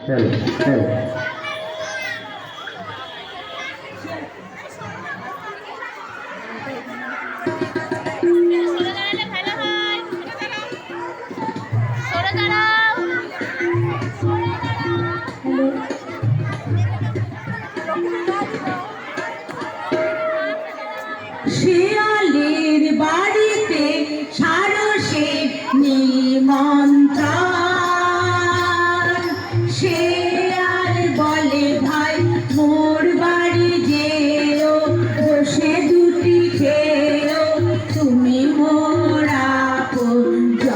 চলো চলো শিয়ালের বাড়িতে সারসের নিমন্ত্রণ। শিয়াল বলে ভাই মোর বাড়ি যেও, বসে দুটি খেও তুমি মোর আপনজন।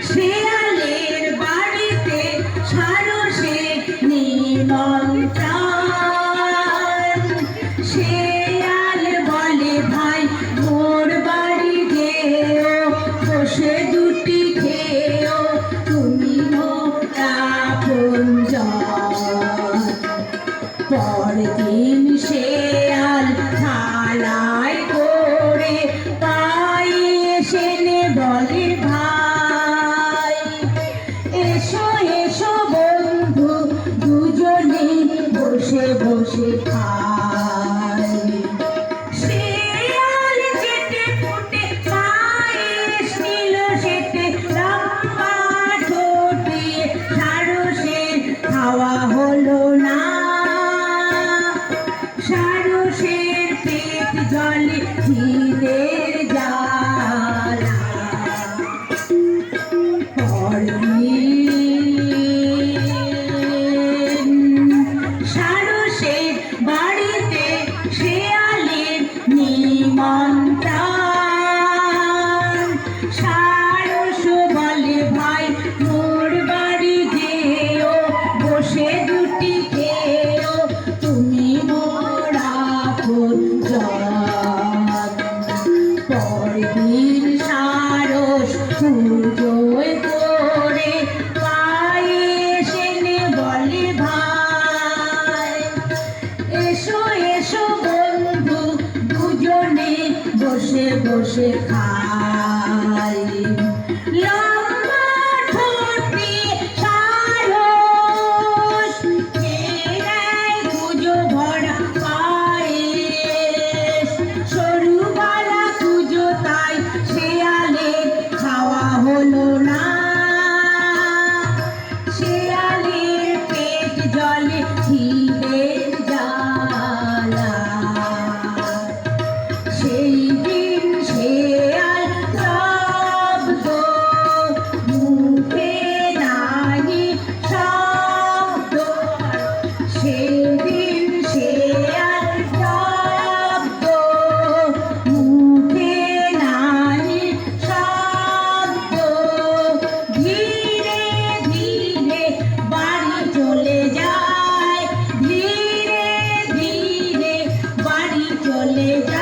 শিয়ালের বাড়িতে সারসের নিমন্ত্রণ। শিয়াল বলে ভাই মোর বাড়ি যেও, বসে দুটি খেও তুমি মোর আপনজন। পরদিন শিয়াল থালায় করে পায়ে সেনে বলে ভাই এসো এসো বন্ধু দুজনে বসে বসে খাই। শিয়াল চেটে পুটে পায়েস নিল সেটে, লম্বা ঠোঁট দিয়ে সারসের খাওয়া হলো না। সারসের পেট জলে খিদের জ্বালা। পরদিন সারসের বাড়িতে শিয়ালের নিমন্ত্রণ। সারস বলে ভাই মোর বাড়ি যেও, বসে দুটি খেও তুমি মোর আপনজন। পরদিন সারস পুজোয় করে পায়ে সেনে বলে ভাই এসো এসো বন্ধু দুজনে বসে বসে খাই। লম্বা ঠোঁট দিয়ে সারস খেয়ে নেয় কুজো ভরা পায়েস। সরু গলা কুজো তাই শিয়ালের খাওয়া হলো না। শিয়ালের পেট জলে খিদের জ্বালা। সেই দিন শিয়াল শব্দ মুখে নাহি শব্দ। সেই দিন শিয়াল শব্দ মুখে নাহি শব্দ। ধীরে ধীরে বাড়ি চলে যায়, ধীরে ধীরে বাড়ি চলে যায়।